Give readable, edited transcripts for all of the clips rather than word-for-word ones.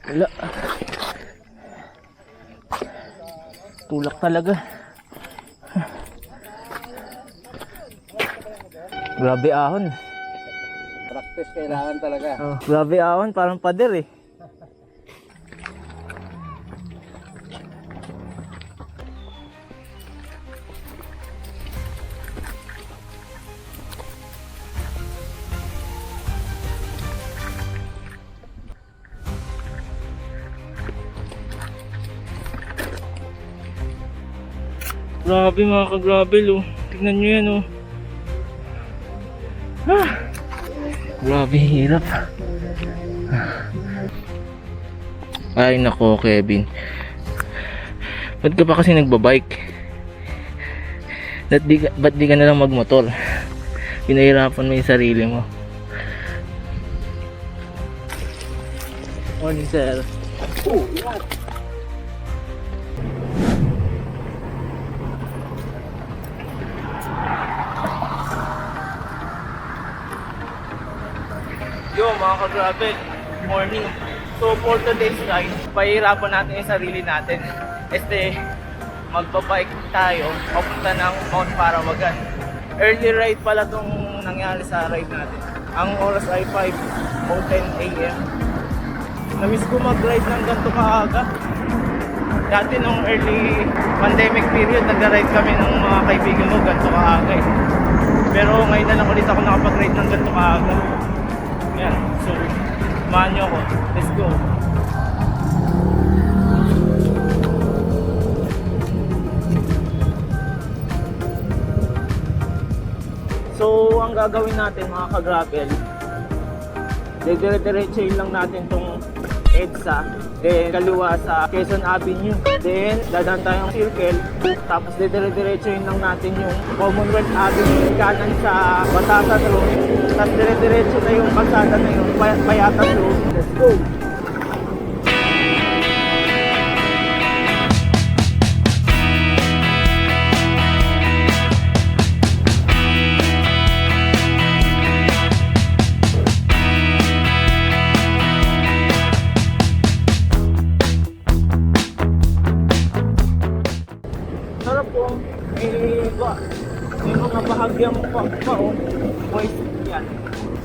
Wala. Tulak talaga. Grabe ahon. Practice kailangan talaga. Oh, grabe ahon, parang pader eh. Grabe mga ka-gravel oh. Tignan nyo yan oh. Ah, grabe hirap. Ay nako Kevin. Ba't ka pa kasi nagbabike? Ba't di ka na lang magmotor? Pinahirapan mo yung sarili mo. Morning sir. Oh, yan. Yo mga ka-gravel, morning. So for today's ride, pahirapan natin yung sarili natin. Magbabike tayo papunta ng Mount Parawagan. Early ride pala itong nangyari sa ride natin. Ang oras ay 5:10 AM. Namiss ko mag-ride ng ganito kaaga. Dati nung early pandemic period, nag-ride kami ng mga kaibigan mo ganito kaaga eh. Pero ngayon na lang ulit ako nakapag-ride ng ganito kaaga. Yan, so samahan nyo ako. Let's go. So ang gagawin natin mga ka-gravel, dire-diretsuhin lang natin tong EDSA, then kaliwa sa Quezon Avenue, then dadaan tayong circle, tapos dire-diretsuhin lang natin yung Commonwealth Avenue kanan sa Batatas Road, tapos dire-diretso na yung kalsada na yung Payatas Road. Let's go! Sarap po, may mga bahagyang pa oh, moist yan.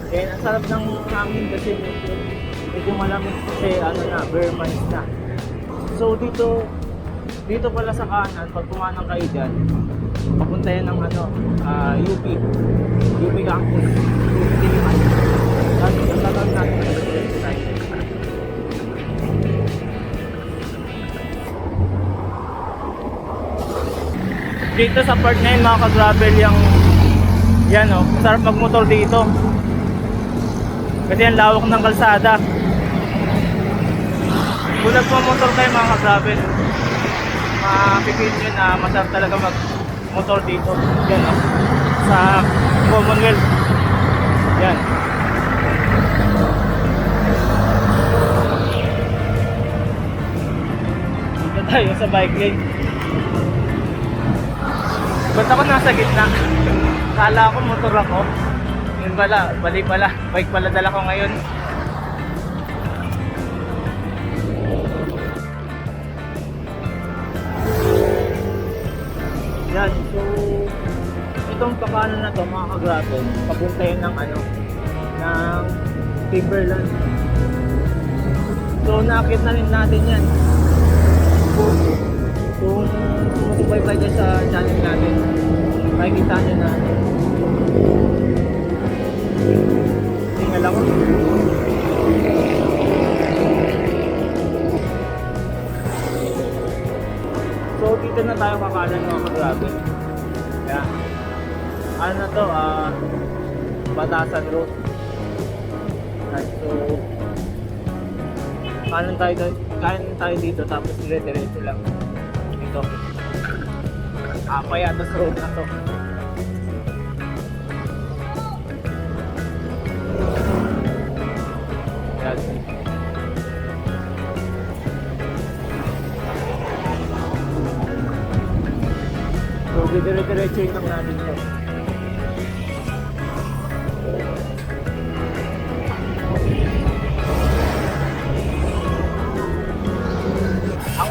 Then ang sarap ng hangin kasi medyo malamig kasi bare months na. So dito pala sa kanan, pag kumanang kayo dyan, papunta yan ng UP campus, UP Diliman. Tapos ang tatawag natin sa dito sa part na yun mga ka-gravel yung yan oh, sarap magmotor dito kasi ang lawak ng kalsada. Kung nagmamotor kayo mga ka-gravel, makikita nyo na masarap talaga magmotor dito. Yan oh, sa Commonwealth. Yan. Dito tayo sa bike lane. Ba't ako nasa gitna? Kala ko motor ako. Yun pala, bali pala. Bike pala dala ko ngayon. Yan, so itong pakanan na to mga ka-gravel, papunta yun ng ng Timberland. So nakakit na rin natin yan. Kung sumusubay pa dyan sa channel natin, makikita nyo na tingnan ako. So dito na tayo kakanan mga ka-gravel. Kaya ano na to, Batasan Road. So kanan tayo dito, tapos dire-diretso lang dito. Payatas Road na to. Yan. So dire-diretso yung lang natin yan.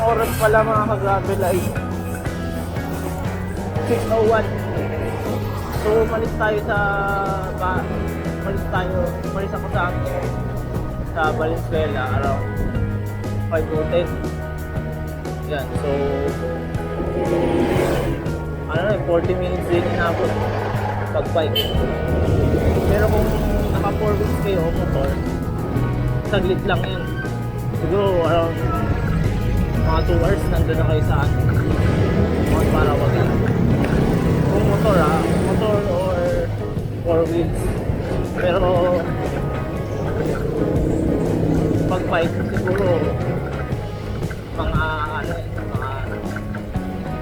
oras pala mga ka-gravel ay 6:01. So umalis ako sa Valenzuela around 5:10. Yan, so 40 minutes din inabot pag bike. Pero kung naka 4 wheels kayo o motor, saglit lang yan. Siguro around mga 2 hours nandun na kayo sa Mount Parawagan. Kung motor or 4 wheels. Pero pag bike siguro mga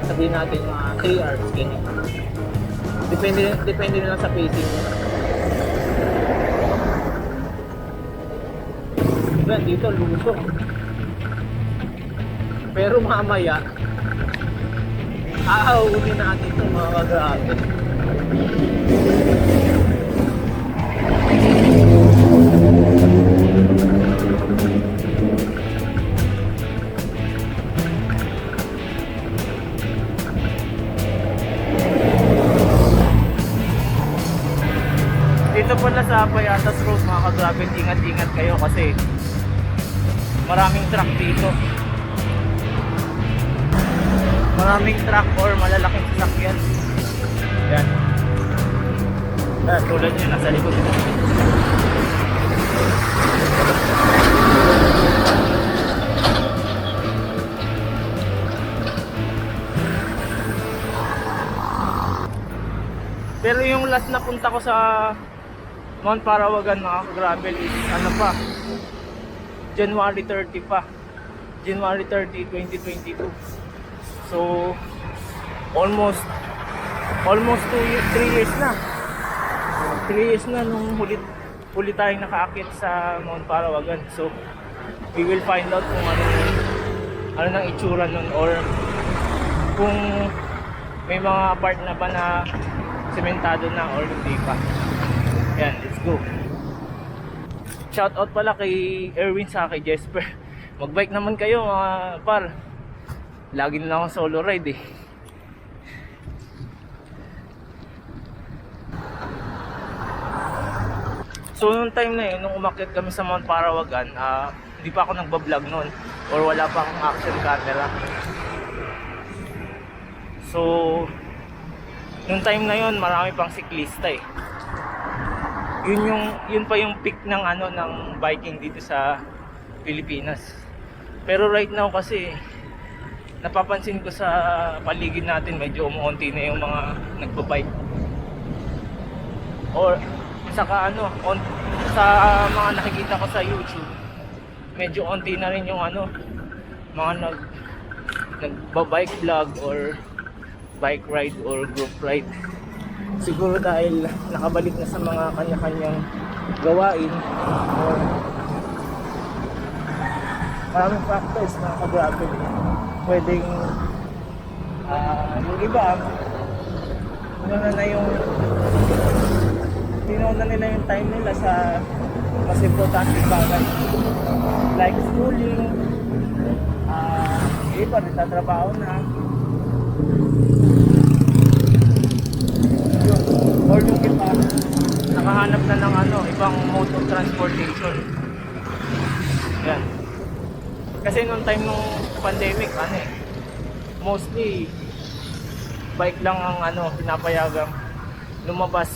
sabihin natin mga 3 hours ganyan. Depende na lang sa pacing mo. Yan, dito lusok. Pero mamaya aahawin natin itong mga ka-grabe. Dito pala sa Payatas Road mga ka-grabe, ingat-ingat kayo kasi maraming truck dito. Maraming truck or malalaking sasakyan. Yan. Yan, tulad nyo, nasa likod. Pero yung last na punta ko sa Mount Parawagan mga ka-gravel is January 30 pa. January 30, 2022. So almost 3 years na. 3 years na nung huli tayong nakaakit sa Mount Parawagan. So we will find out kung ano nang itsura nun or kung may mga part na ba na sementado na or hindi pa. Yan, let's go. Shoutout pala kay Erwin sa kay Jesper. Magbike naman kayo mga par. Lagi na lang akong solo ride eh. So nung time na yun, nung umakyat kami sa Mount Parawagan, hindi pa ako nagbablog noon or wala pa akong action camera. So nung time na yun, marami pang siklista eh. Yun pa yung peak ng ng biking dito sa Pilipinas. Pero right now kasi napapansin ko sa paligid natin medyo umuunti na yung mga nagbabike. Or saka sa mga nakikita ko sa YouTube, medyo onti na rin yung mga nagbabike vlog or bike ride or group ride. Siguro dahil nakabalik na sa mga kanya-kanyang gawain or maraming factors na ka-gravel. Pwedeng yung iba tinauna nila yung time nila sa mas importante bagay like schooling, iba nagtatrabaho na or yung iba nakahanap na ng ibang mode of transportation. Yan. Kasi nung time nung pandemic mostly bike lang ang pinapayagang lumabas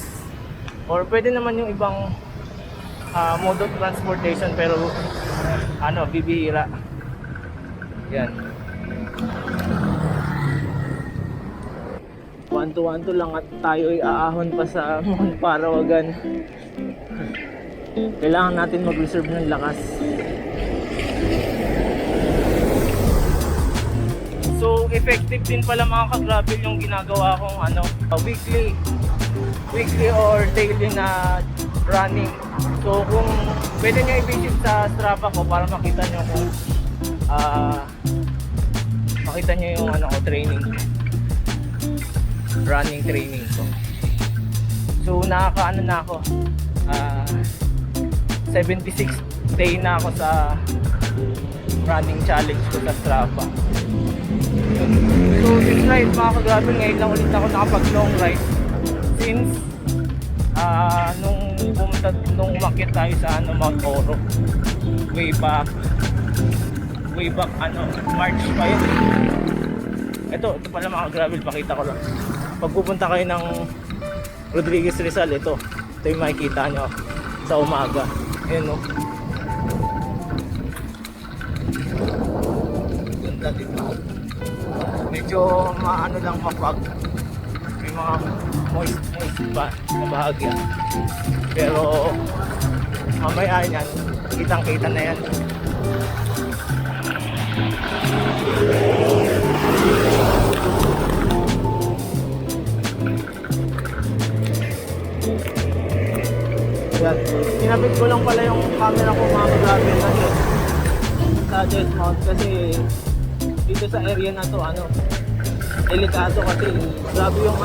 or pwede naman yung ibang mode of transportation pero bibihira. Yan. Wanto lang at tayo ay aahon pa sa Mount Parawagan. Kailangan natin mag-reserve ng lakas. So effective din pala mga ka-gravel yung ginagawa kong weekly or daily na running. So kung pwede nyo i-visit sa Strava ko para makita nyo kung makita nyo yung running training ko. So nakakaano na ako 76 day na ako sa running challenge ko sa Strava. So this ride mga ka-gravel, ngayon lang ulit ako nakapag long ride since nung umakyat tayo sa Mount Oro way back March pa yun. Ito pala mga ka-gravel, pakita ko lang. Pag pupunta kayo ng Rodriguez Rizal, ito yung makikita nyo sa umaga. Ayan no. Ganda dito. Medyo maano lang mapag. May mga moist pa na bahagya. Pero mamaya yan, kitang-kita na yan. Yan. Kinabit ko lang pala yung camera ko mga ka-gravel kasi sa chest mount kasi dito sa area na to delikado kasi grabe yung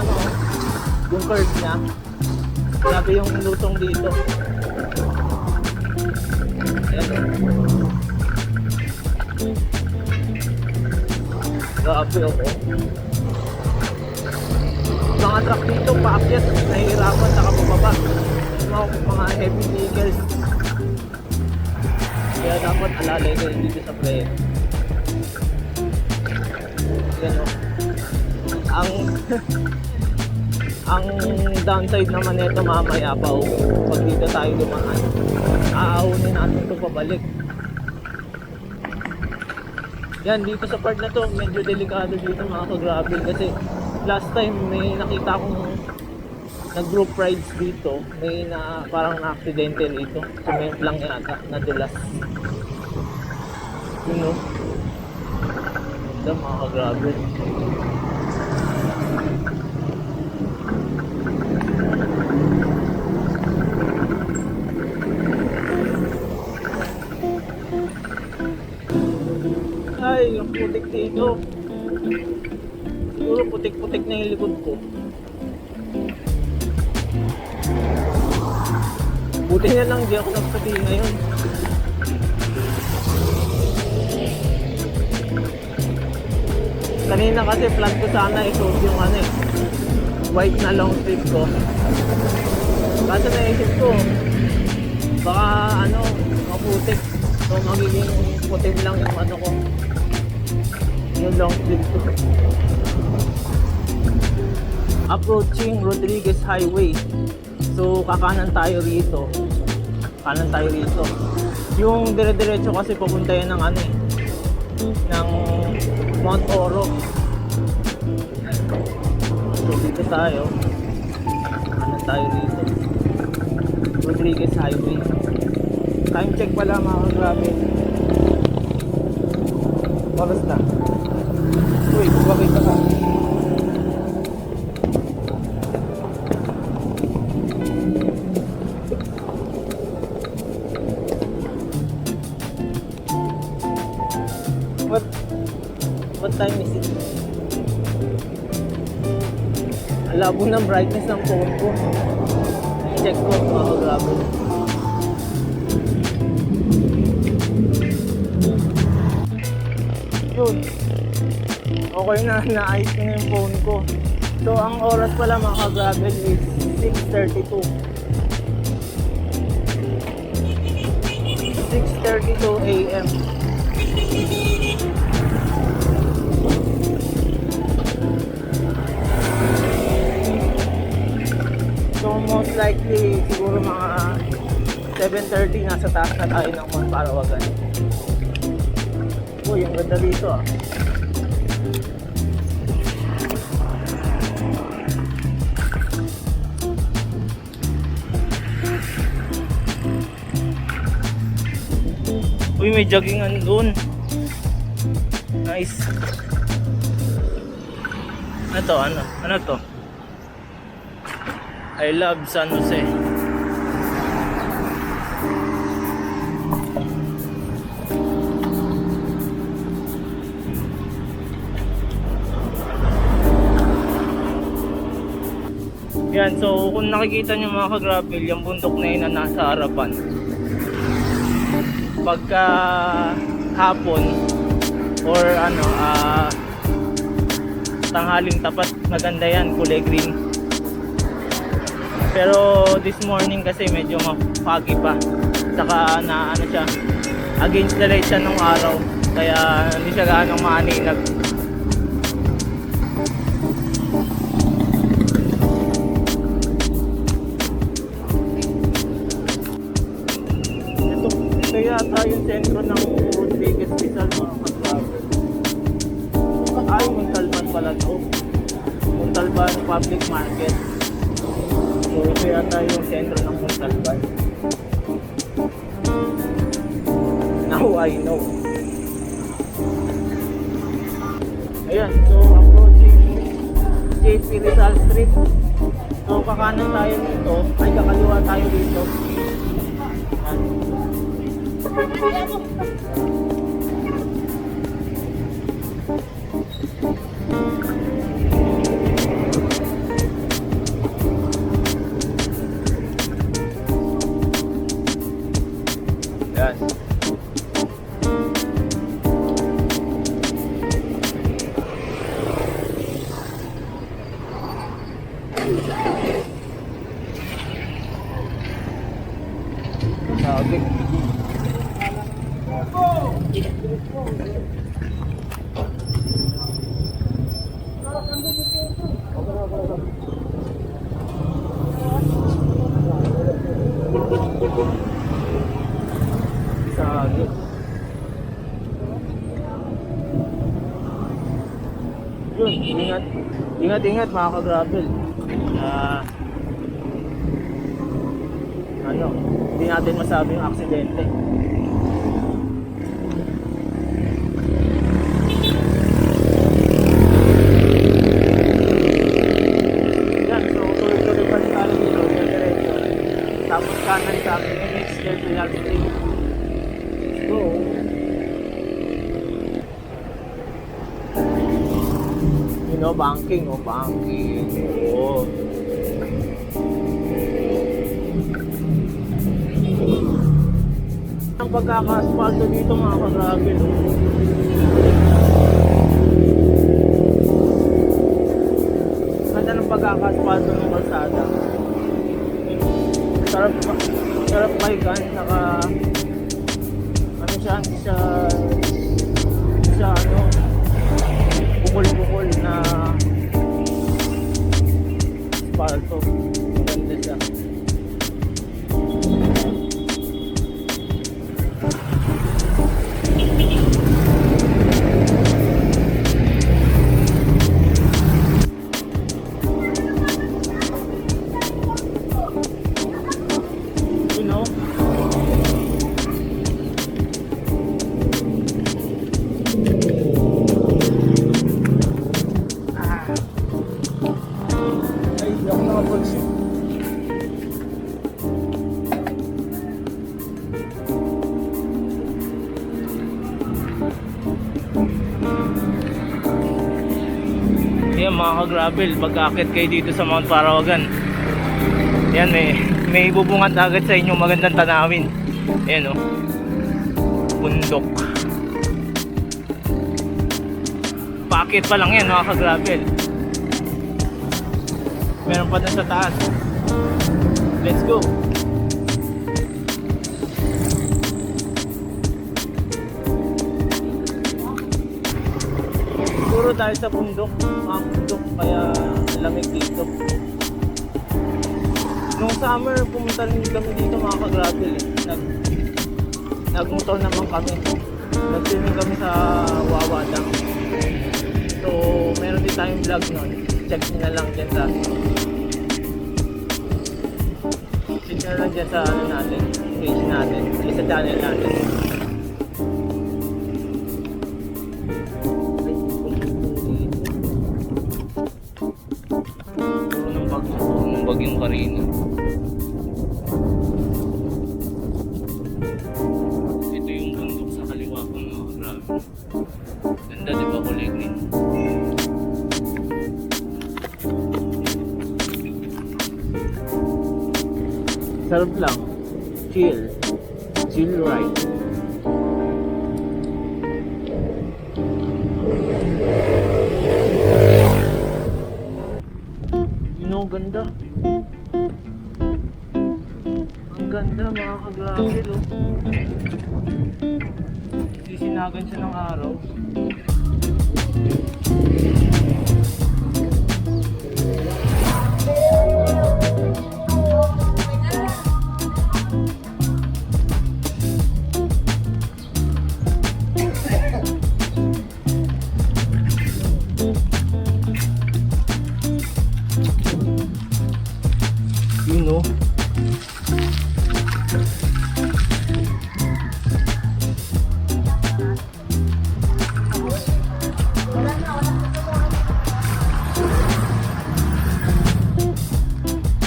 yung curve niya, grabe yung lutong dito. Yan. Grabe ako. Mga truck dito paakyat, nahihirapan sa kabababa. Mga heavy vehicles. Kaya dapat alalay kayo dito sa play. Yan o. Ang downside naman nito mamaya pa pag dito tayo dumaan. Aaunin natin ito pabalik. Yan, dito sa part na to medyo delikado dito mga ka-gravel kasi last time may nakita akong nag-group rides dito, may parang na-aksidente rito. Cement lang yata, nadulas. Yun o. Ganda mga ka-gravel. Ay, yung putik dito. Siguro putik-putik na yung likod ko. Buti na lang di ako nagpati ngayon. Kanina kasi plan ko sana isuot yung white na long sleeve ko. Kaso naisip ko baka maputik. So magiging putim lang yung ko, yung long sleeve ko. Approaching Rodriguez Highway. So kakanan tayo rito. Kanan tayo rito. Yung dire-diretso kasi papunta yan ng ng Mount Oro. So dito tayo. Kanan tayo rito. Rodriguez Highway. Time check pala mga ka-grabe. Oras na. Uy, bumabita ka. What time is it? Alabo ng brightness ng phone ko. Check ko mga ka-grabe. Yun. Okay na, naayos ko na yung phone ko. So ang oras pala mga ka-gravel is 6:32. 6:32 AM. So most likely siguro mga 7:30 nasa taas na tayo ng Mount Parawagan. Uy, ang ganda dito ah. Uy, may joggingan doon. Nice. Ano to? I love San Jose. Yan, so kung nakikita nyo mga ka-gravel, yung bundok na yun na nasa harapan. Pagka hapon or tanghaling tapat, maganda yan, kulay green. Pero this morning kasi medyo foggy pa, saka na siya, against the light siya nung araw, kaya hindi siya gaano maaninag. Ito yata yung sentro ng Rodriguez Rizal, mga ka-travel. Ay, Montalban pala to. Montalban Public Market. So ito yata yung sentro ng Montalban. Now I know. Ayan, so approaching JP Rizal Street. So kakanan tayo dito, ay kakaliwa tayo dito. Ayan. Ayan. Sabi. Sabi. Yun, ingat mga ka-gravel. Hindi natin masabing aksidente. Yan, so tuloy-tuloy pa rin tayo dito, diretso. Tapos kanan sa akin, next year to Real Street. So, banking, banking. Oh. Ang pagkaka-asphalto dito mga ka-gravel. Ganda ng pagkaka-asphalto ng kalsada. Sarap baikan, saka hindi siya bukol-bukol na asphalto. Maganda siya. Yan mga ka-gravel, pag-akit kayo dito sa Mount Parawagan, yan may bubungat agad sa inyo magandang tanawin. Ayan bundok. Paakit pa lang yan mga ka-gravel. Meron pa dun sa taas. Let's go. Siguro dahil sa bundok, mga bundok, kaya lamig dito. Nung summer, pumunta rin kami dito mga ka-gravel. Nagmotor naman kami. Nag-swimming kami sa Wawa Dam. So, meron din tayong vlog nun. Check nyo na lang dyan sa natin, page natin, sa channel natin. Bagyong Karina. Ito yung bundok sa kaliwa ko mga ka-gravel. Ganda diba, kulay green? Sarap lang. Chill ride. mga ka-gravel oh. Sisinagan siya ng araw. You know.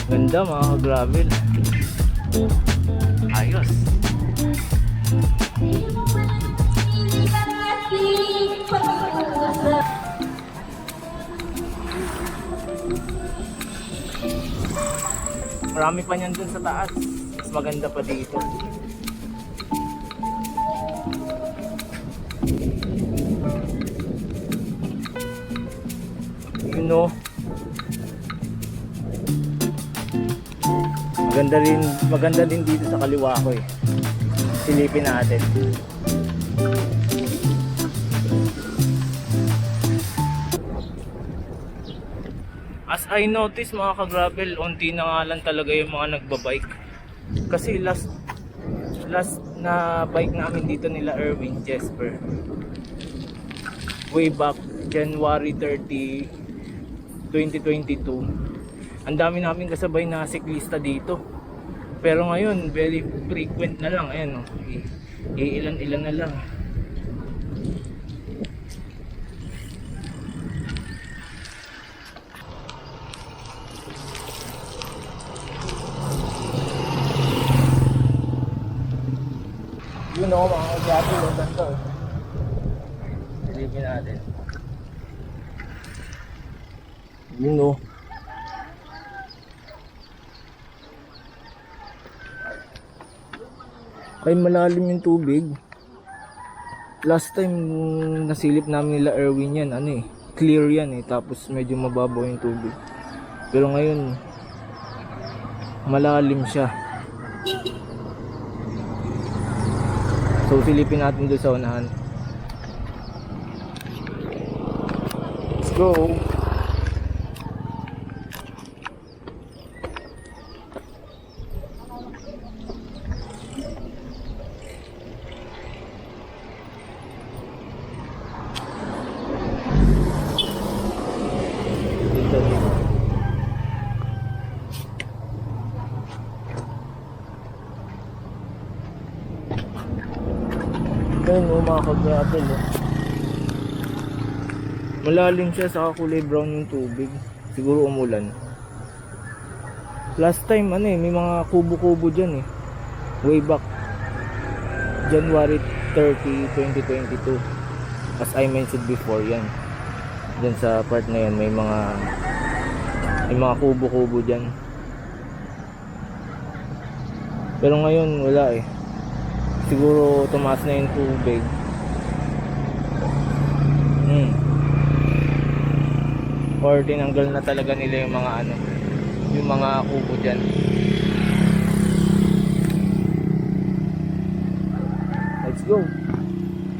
Ganda mga ka-gravel. Ayos. Marami pa niyan dun sa taas. Mas maganda pa dito. You know. Maganda din dito sa kaliwa ko eh. Silipin natin. As I notice mga ka-gravel, unti na nga lang talaga yung mga nagbabike. Kasi last na bike namin dito nila Erwin Jesper. Way back January 30, 2022. Ang dami namin kasabay na siklista dito. Pero ngayon, very frequent na lang. Ayan o. Iilan-ilan na lang. Yun o, mga ka-gravel o. Ganito o. Silipin natin. Yun o. Ay malalim yung tubig. Last time nasilip namin nila Erwin yan, ano eh, clear yan eh, tapos medyo mababaw yung tubig. Pero ngayon malalim siya. So silipin natin doon sa unahan. Let's go. Ayun o mga ka-gravel oh. Malalim siya, saka kulay brown yung tubig. Siguro umulan. Last time ano eh, may mga kubo-kubo dyan eh. Way back January 30, 2022. As I mentioned before yan. Dyan sa part na yan may mga kubo-kubo dyan. Pero ngayon wala eh. Siguro tumaas na yung tubig. Or tinanggal na talaga nila yung mga ano, yung mga kubo dyan. Let's go.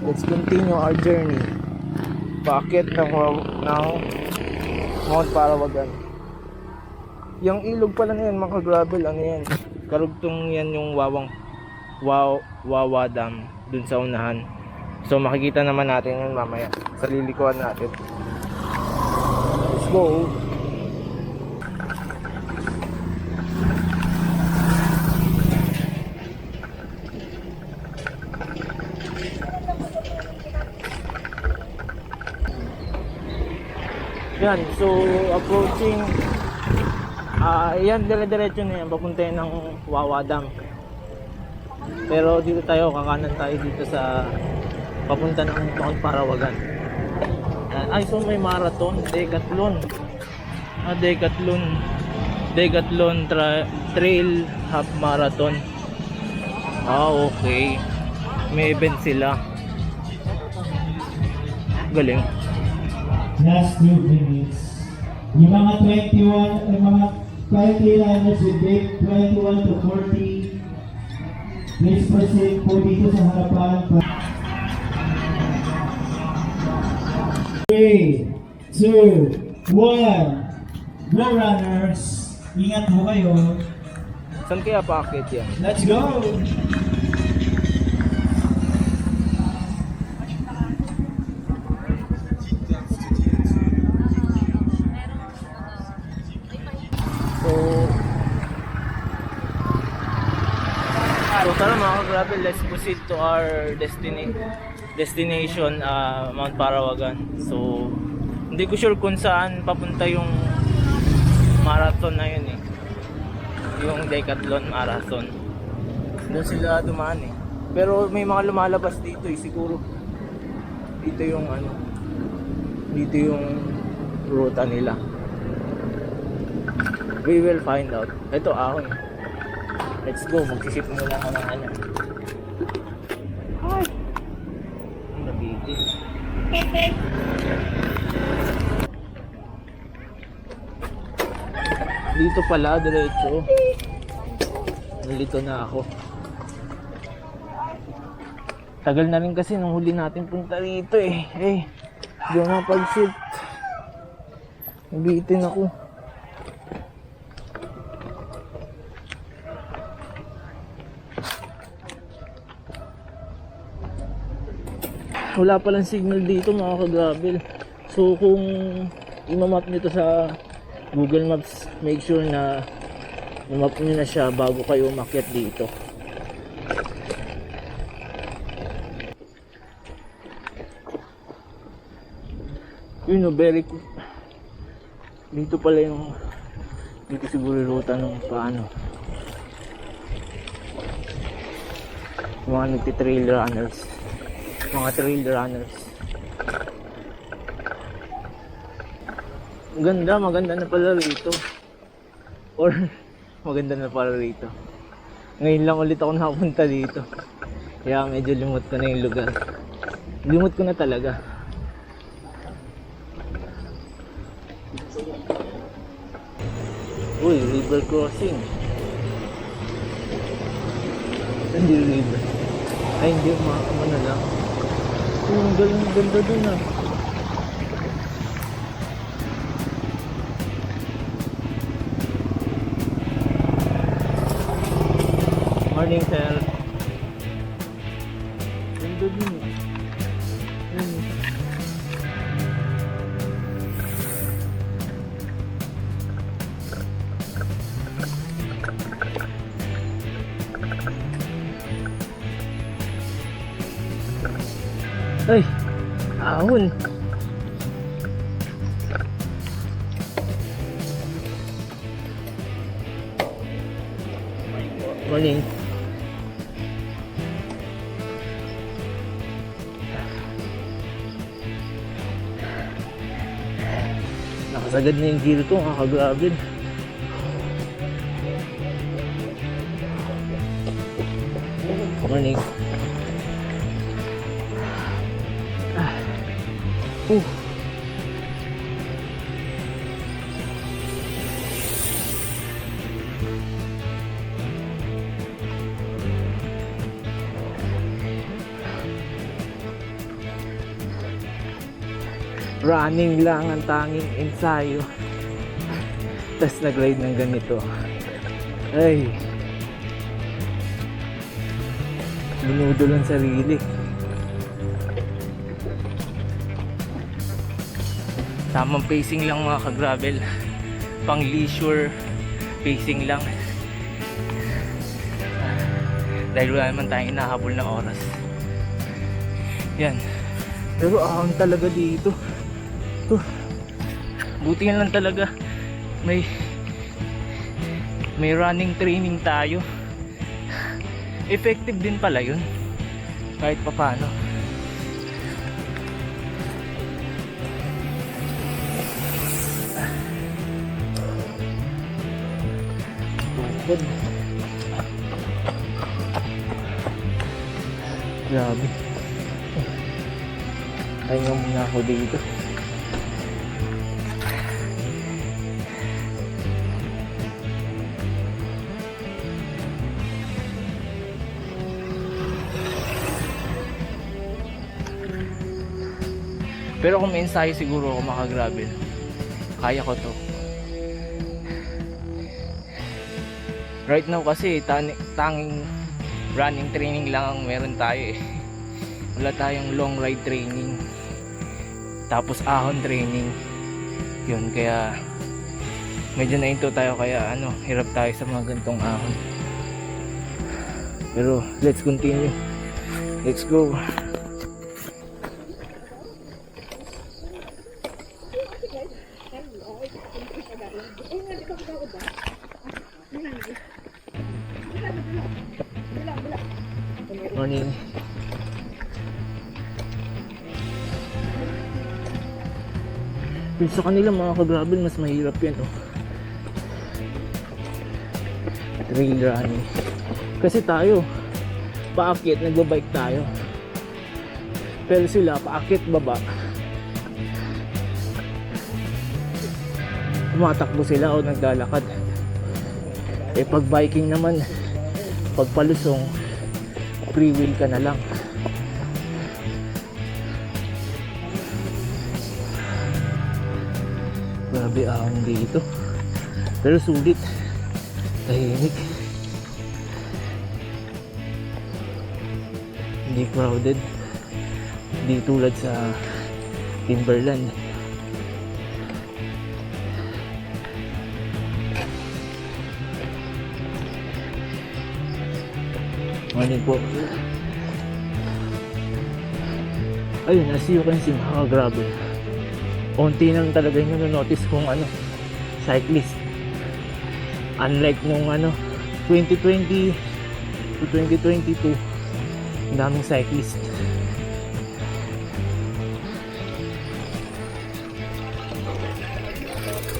Let's continue our journey. Paakyat ng Mount Parawagan. Yung ilog pala na yan mga ka-gravel, ano yan, karugtong yan yung Wawa Dam dun sa unahan. So makikita naman natin yun mamaya sa lilikuan natin. Let's go. Yan, so approaching yan, dire-diretso na yan, papunta yan ng Wawa Dam. Pero dito tayo, kakanan tayo dito sa papunta ng Mount Parawagan. Ay, so may marathon, decathlon. Decathlon Trail Half Marathon. Okay. May event sila. Galing. Last 2 minutes. Yung mga 21, yung mga 20 runners with date 21 to 40, Please proceed po dito sa harapan. 3, 2, 1. Go runners! Ingat po kayo. Saan kaya paakit yan? Let's go! So tara mga ka-gravel, let's proceed to our destination, Mount Parawagan. So hindi ko sure kung saan papunta yung marathon na yun eh. Yung Decathlon Marathon. Doon sila dumaan eh. Pero may mga lumalabas dito eh, siguro. Dito yung ano. Dito yung ruta nila. We will find out. Ito ahon. Let's go, magsisip muna ako ng ano. Ay! Ang nabitin. Dito pala, diretso. Nalito na ako. Tagal na rin kasi nung huli natin punta rito eh. Hindi ako napag-shift. Nabitin ako. Wala palang signal dito mga ka-gravel. So kung imamap nyo to sa Google Maps, make sure na imap nyo na siya bago kayo umakyat dito. Yun o, very cool. Dito pala yung dito siguro yung ruta ng paano mga nagti-trail runners, mga trail runners. Maganda na pala rito. Or maganda na pala rito. Ngayon lang ulit ako nakapunta dito. Kaya medyo limot ko na yung lugar. Limot ko na talaga. Uy, river crossing. Hindi river. Ay hindi, makakama na lang. Ang ganda dun ah. Morning sir. Ganda dun eh. Ay, ahon. Morning. Nakasagad na yung gear ko, kakagabid. Morning. Running lang ang tanging ensayo. Tapos nag-ride ng ganito. Ay, binudol ang sarili. Tamang pacing lang mga ka-gravel. Pang leisure pacing lang. Dahil wala naman tayong inahabol na oras. Yan. Pero ahon talaga dito. Buti nga lang talaga may running training tayo. Effective din pala yun kahit papano. Tukod. Grabe. Pahinga muna ako dito. Pero kung may ensayo siguro ako makagravel, kaya ko to. Right now kasi tanging running training lang ang meron tayo eh. Wala tayong long ride training, tapos ahon training. Yun, kaya medyo nainto tayo, kaya hirap tayo sa mga gantong ahon. Pero let's continue. Let's go. Morning. Yung sa kanila mga ka-gravel, mas mahirap yan, oh. Trail running. Kasi tayo, paakyat, nagbabike tayo. Pero sila, paakyat baba. Tumatakbo sila o naglalakad. Eh pag biking naman, pag palusong, free wheel ka na lang. Grabe ahon dito. Pero sulit. Tahimik. Hindi crowded. Hindi tulad sa Timberland. Morning po. Ayun, as you can see mga grabe, unti lang talaga yung notice kung cyclist. Unlike nung 2020 to 2022, ang daming cyclist.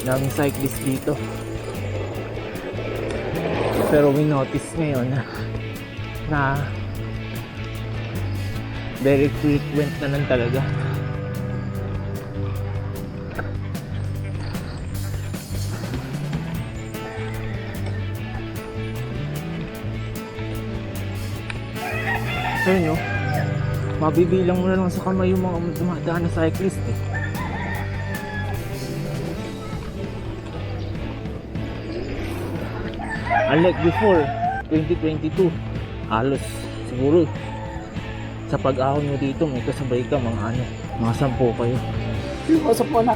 Daming cyclist dito. Pero we notice ngayon na very frequent na lang talaga. Ayun, no? Mabibilang mo na lang sa kamay yung mga dumadaan na cyclist eh. Unlike before 2022, halos siguro sa pag-ahon mo dito may kasabay ka mga mga 10 kayo. Usap po na.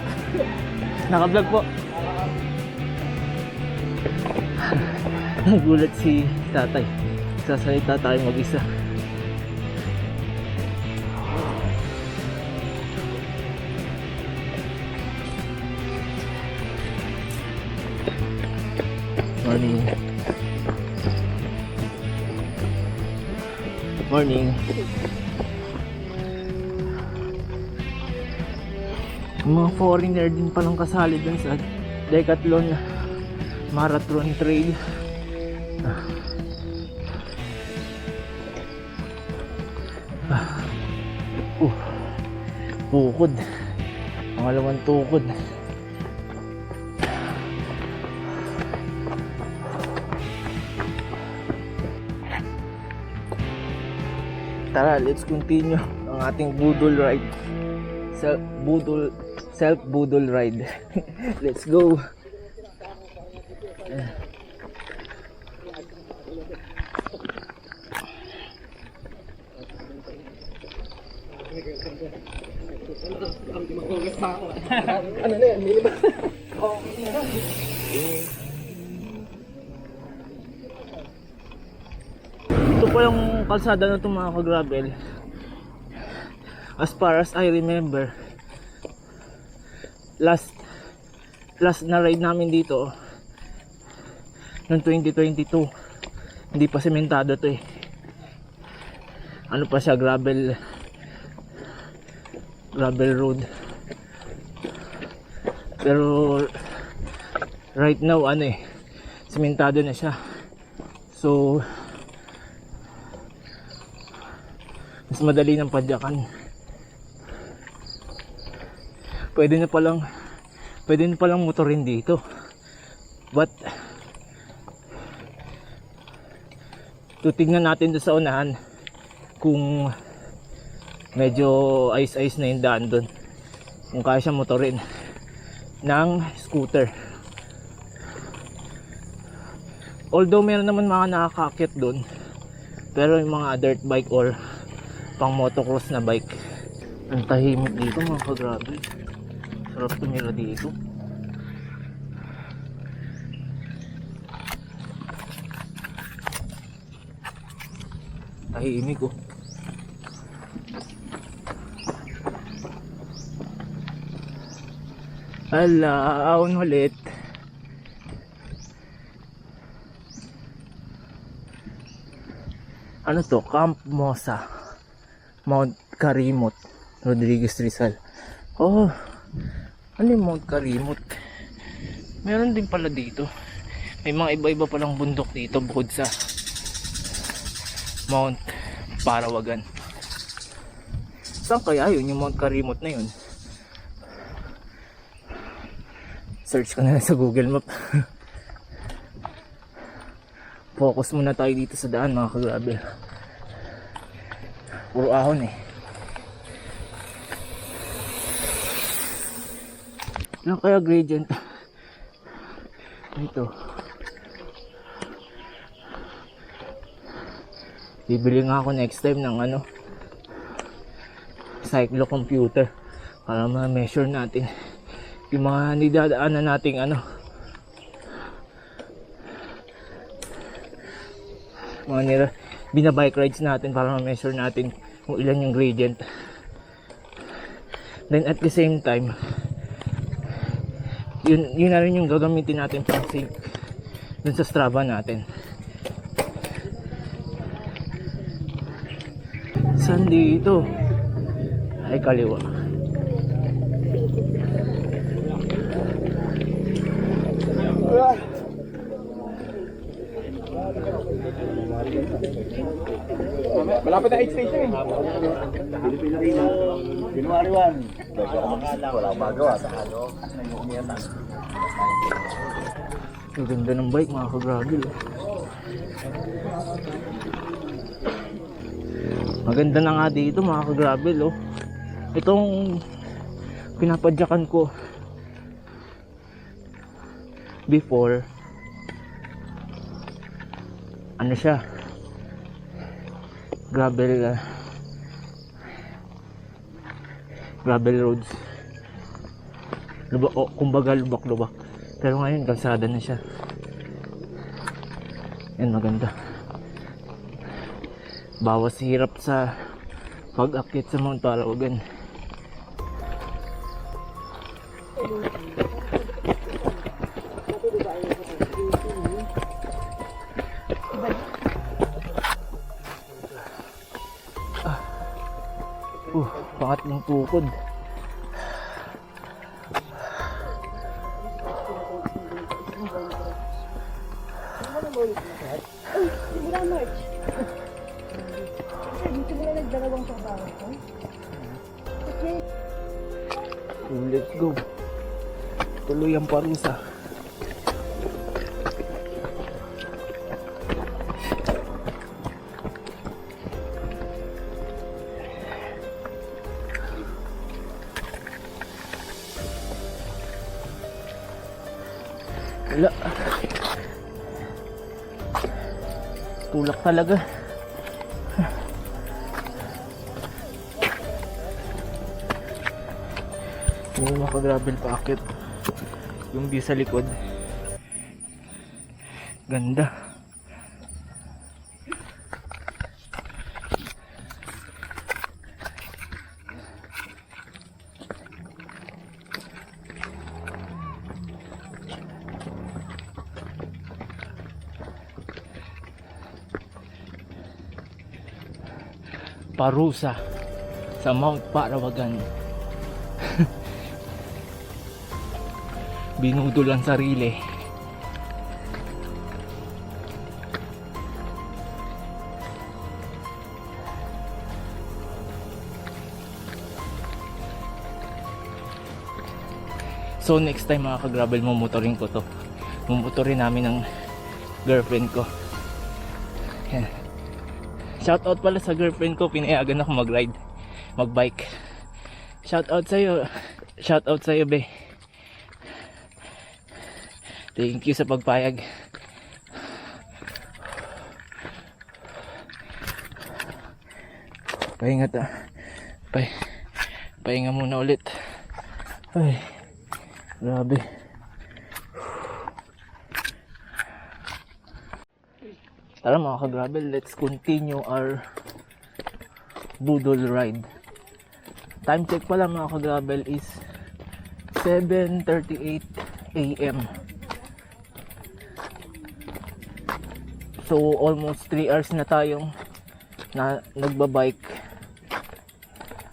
Naka-vlog po. Nagulat si tatay. Sasalita tayo mag-isa. Morning. Morning. Mga foreigner din palang kasali dun sa Decathlon Marathon Trail. Tukod. Pangalawang tukod. Tara, let's continue ang ating budol ride. Self-budol ride. Let's go. Ano na yan? Ito po yung kalsada na ito mga ka-gravel. As far as I remember, last na ride namin dito noong 2022, hindi pa sementado to eh. Ano pa siya, gravel road. Pero right now sementado na siya. So mas madali ng padyakan. Pwede na palang motorin dito. But tutignan natin doon sa unahan kung medyo ice na yung daan doon. kung kaya siya motorin ng scooter. Although meron naman mga nakakakit doon, pero yung mga dirt bike or pang motocross na bike, ang tahimik dito mga kagrabe. Sarap tumira dito. Tahimik oh. Ala, aon ulit. Ano to? Camp Mosa, Mount Karimot, Rodriguez Rizal. Oh, ano yung Mount Karimot? Meron din pala dito. May mga iba-iba palang bundok dito bukod sa Mount Parawagan. Saan kaya yun yung Mount Karimot na yun? Search ko na lang sa Google Map. Focus muna tayo dito sa daan mga kagrabe. Puro ahon eh. Ano kaya gradient dito? Bibili nga ako next time ng ano, cyclocomputer para ma-measure natin yung mga nidadaanan nating ano, mga binabike rides natin para ma-measure natin kung ilan yung gradient. Then at the same time, yun na rin yung gagamitin natin pang sync dun sa Strava natin. Saan dito? Ay, kaliwa. Malapit na 8 station eh. January 1. Wala akong magawa sa ano. Ang ganda ng bike mga kagrabe. Maganda na nga dito mga kagrabe oh. Itong pinapadyakan ko before, ano siya, gravel roads, lubak, kumbaga lubak-lubak, pero ngayon kalsada na siya. Yan, maganda. Bawas hirap sa pag-akyat sa Mount Parawagan. Pangatlong tukod. Let's go. Tuloy ang parusa. Wala. Tulak talaga. Hindi makagravel paakit. Yung view sa likod, ganda. Parusa sa Mount Parawagan. Binudol ang sarili. So next time mga ka-gravel, mumotorin ko to. Mumotorin namin ng girlfriend ko. Yan. Shoutout pala sa girlfriend ko, pinayagan ako mag-ride, mag-bike. Shoutout sa'yo. Shout out sa iyo, be. Thank you sa pagpayag. Pahinga ta. Pahinga muna ulit. Ay, grabe. Tara mga ka-gravel, let's continue our Budol ride. Time check pala mga ka-gravel is 7:38 AM. So almost 3 hours na tayong nagbabike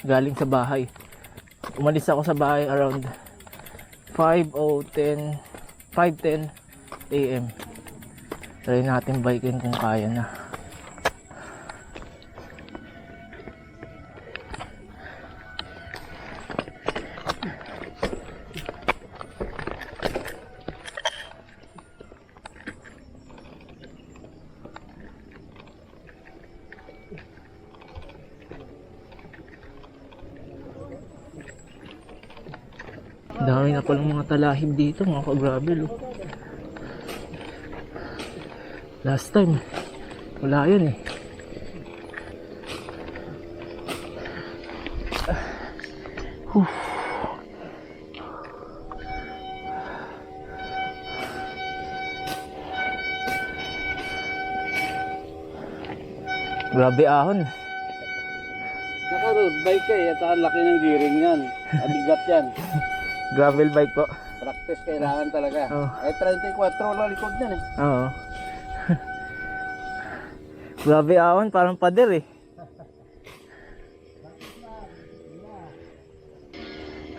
galing sa bahay. Umalis ako sa bahay around 5:10 AM. Try natin bikin kung kaya na. Dami na palang mga talahib dito mga ka-gravel, oh. Last time wala yan eh. Grabe ahon. Naka-road bike ka eh. At ang laki ng gearing yan. Abigat yan. Gravel bike po. Practice kailangan talaga. Oh. Ay 34 lang likod yan eh. Oo. Grabe ahon, parang pader eh.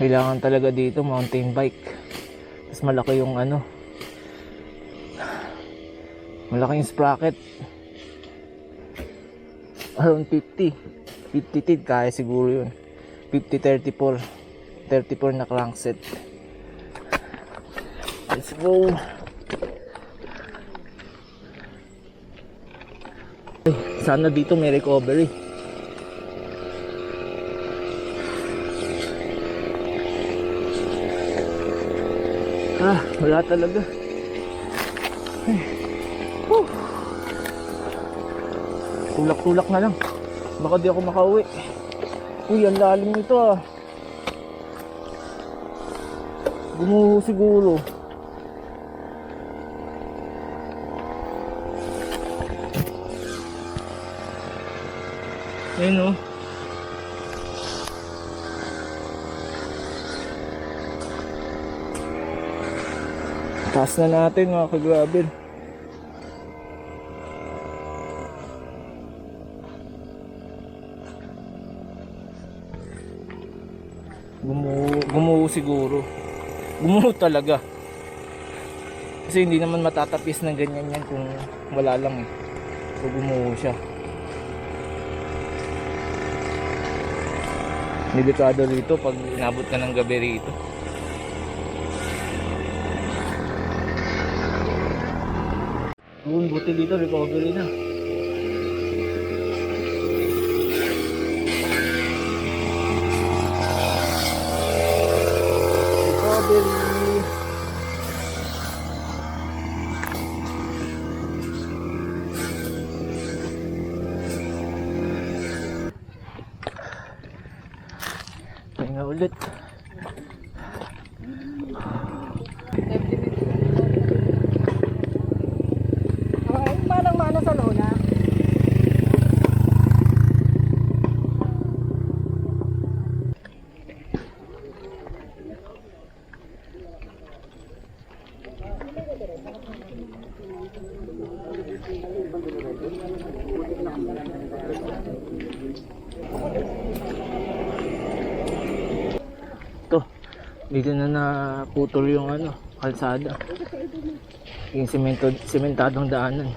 Kailangan talaga dito mountain bike. Mas malaki yung ano. Malaking sprocket. Around 50 tid kaya siguro yun. 50-34 na crankset. Let's go. Ay, sana dito may recovery. Wala talaga. Ay. Tulak-tulak na lang. Baka di ako makauwi. Uy, ang lalim nito ah. Gumuho siguro. Ayun oh. Taas na natin mga ka-gravel. Gumuho siguro. Gumuho talaga. Kasi hindi naman matatapis ng ganyan yan kung wala lang eh. So gumuho siya. Delikado rito pag inabot ka ng gabi rito. Buti dito, recovery na. Recovery. Pahinga ulit. Manang-mana sa lona. Ito, dito na naputol yung ano, kalsada. Yung sementadong daanan.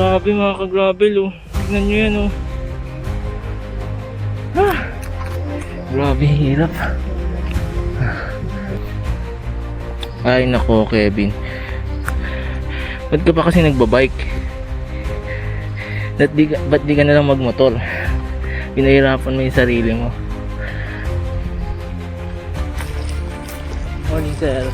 Grabe mga ka-gravel oh. Tignan nyo yan oh. Ah, grabe hirap. Ay nako Kevin. Ba't ka pa kasi nagbabike? Ba't di ka na lang magmotor? Pinahirapan mo yung sarili mo. Morning sir.